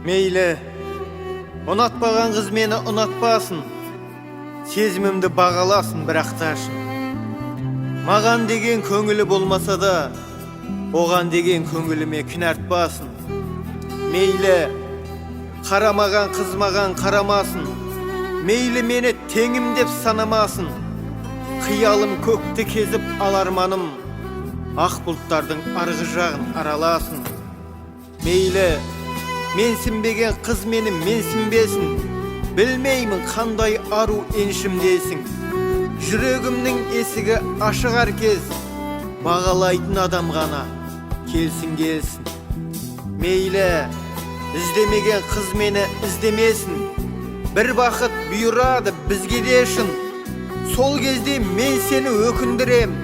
Meyli, unatpаған қыз мені ұнатпасын, сезімімді бағаласын бірақташын. Маған деген көңілі болмаса да, оған деген көңіліме күн артпасын. Мейлі, қарамаған қыз маған қарамасын, мейлі мені теңім деп санамасын. Қиялым көкті кезіп аларманым, ақ бұлттардың арғы жағын араласын. Мейлі, менсінбеген қыз мені менсінбесін, білмеймін қандай ару еншімдесің. Жүрегімнің есігі ашық әркез, бағалайтын адам ғана келсін келсін. Мейлі, іздемеген қыз мені іздемесін, бір бақыт бұйырады бізге де шын. Сол кезде мен сені өкіндірем,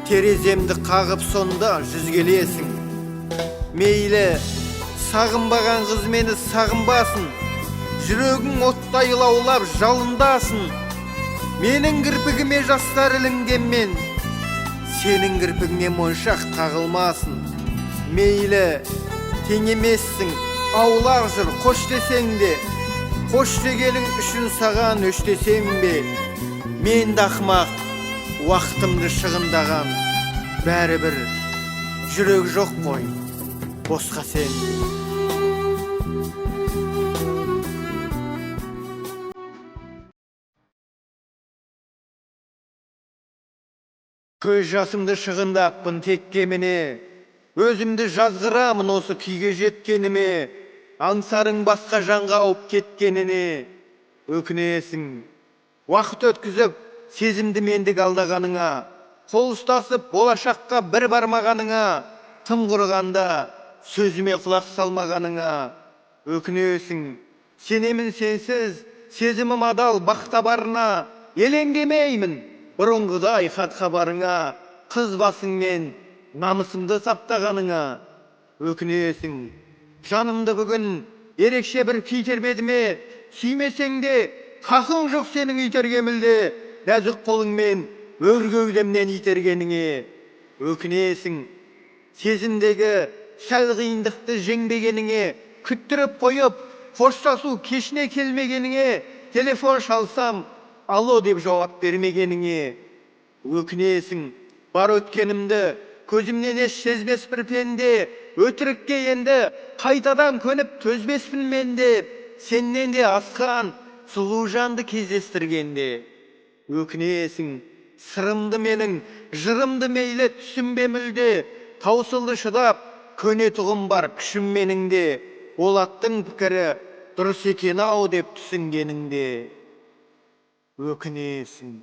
тереземді қағып сонда жүзгелесің. Мейлі, сағынбаған қыз мені сағынбасын, жүрегің оттай лаулап жалындасын. Менің кірпігіме жастар ілінгенмен, сенің кірпігіне моншақ тағылмасын. Мейлі, тең емессің, аулақ жүр қош десең де, қош дегенің үшін саған өштесем бе? Мен де ақымақ, уақытымды шығындаған, бәрібір жүрек жоқ қой, босқа сен. Көз жасымды шығындаппын теккемене, өзімді жазғырамын осы күйге жеткеніме. Аңсарың басқа жанға ауып кеткеніне, өкінесің. Уақыт өткізіп, сезімді мендік алдағаныңа, қол ұстасып, болашаққа бір бармағаныңа, тым құрғанда сөзіме құлақ салмағаныңа, өкінесің. Сенемін сенсіз, сезімім адал бақта барына, елеңдемеймін бұрынғыдай хат хабарыңа, қыз басыңмен намысымды саптағаныңа, өкінесің. Жанымды бүгін ерекше бір күй тербеді ме, сүймесең де хақың жоқ сенің итергемілде, нәзік қолыңмен өр кеудемнен itергеніңе, өкінесің. Сезімдегі сәл қиындықты жеңбегеніңе, күттіріп қойып, қоштасу кешіне келмегеніңе, телефон шалсам, алло деп жауап бермегеніңе, өкінесің. Бар өткенімді көзімнен еш сезбес бір пенде, өтірікке енді қайтадан көніп төзбеспін мен де, сеннен де асқан сұлу жанды кездестіргенде, өкінесің. Сырымды менің, жырымды мейлі түсінбе мүлде, таусылды шыдап, көнетұғым бар күшім меніңде, ол аттың пікірі дұрыс екен ау деп түсінгеніңде, өкінесің.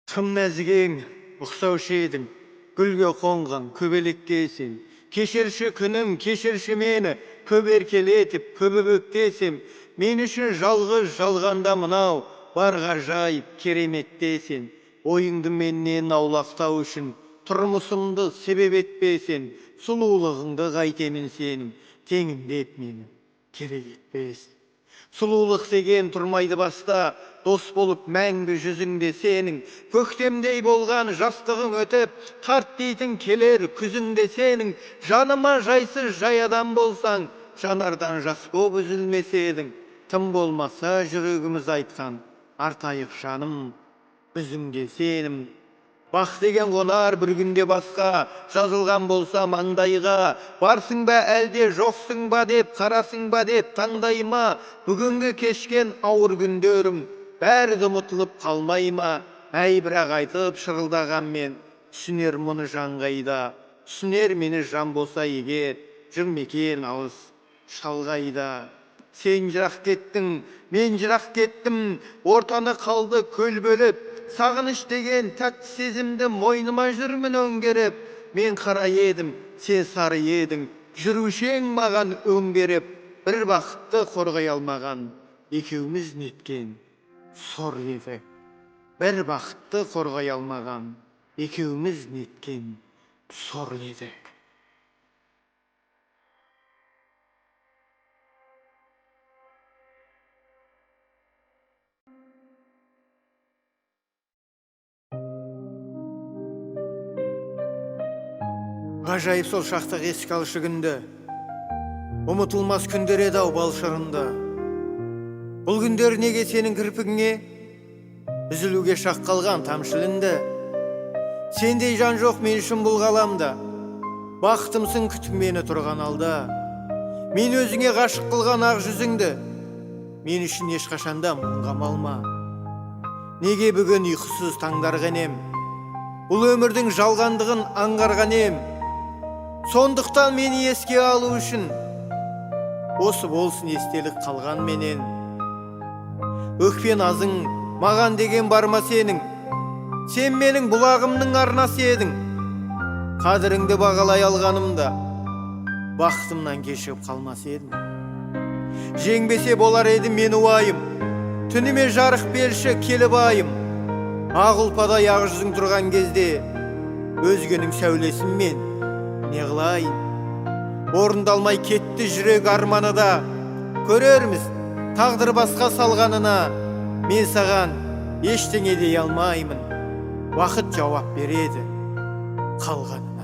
Tım näzigiň, uksawşy edin, gülge kongan köbelekkesin. Keşirşi kıным, keşirşi meni, köberkeli etip, köbebektesim. Men üçün жалгыз жалganda mınav, bar gajayip, keremettesin. Oyundu menden aulaktau üçün, turmusumdu sebep etpesin. Suluulygыңды gaýtemin senin, teňimde et meni, kerek etpesin. Sululuk degen turmaydı basta, dos bolup mäňgi yüzüňde senin. Köktemdey bolgan jastygың ötep, tart diýtin keler küzüňde senin. Janyma jaýsız jaý adam bolsaň, janardan jas bolup üzülmesedim. Tım bolmasa jüregimiz aýtgan, artaýyk janym, üzüňde senim. Bak degen konar bir günde baska, жазылган bolsa mandayga, barsың ba elde joksun ba dep, karasың ba dep tandayma, bugünkü keşken awır gündörüm, bäri de mutulup kalmayma, äy birak aytyp şırıldagan men, süner muny jangayda, süner meni jan bolsa eger, jırmeken awız şalgayda. Sen jirak kettiň, men jirak kettim, ortanda kaldı köl bölüp, sagыныç degen tatlı sezimdi moynuma jürmün öňgerip, men kara yedim, sen sarı yedin, jürüşeň magan öň berip, bir bakытty korgay almagan, ekewimiz netken sor edi. Bir bakытty korgay almagan, ekewimiz netken sor edi. Gajayip sol şakta esik alışı günde, umutulmaz künder edi au balşarında. Bul günдөр nege senin kirpigiňe, üzülüge şak kalgan tamşylynda. Sendey jan jok men üçün bul galamda, baktımsın kütüp meni turgan alda. Men özüňe gaşyk kılgan ak yüzüňde, men üçün eş kaşanda muňgam alma. Nege bugün uykusuz taňdargan em, bul ömürdiň jalgandygyn aňgargan em. Sonduktan meni eske aluu üçün, osu bolsun estelik kalgan menen. Ökpen azың, magan degen barma senin, sen menin bulagımның arnası edin. Kadiriňdi bagalay alganımda, baktımdan keşip kalmas edin. Jeňbese bolar edim men uwayım, tünüme jarık berişe kelip ayım. Ak ulpada ýag yüzüň turgan кезде, özgeniň säwlesin men ne kılayın? Orundalmay ketdi jürek armanıda, körermiz tagdyr baska salganına. Men sagan eşteňe diýe almaýmyn, wakyt jogap beredi kalganı.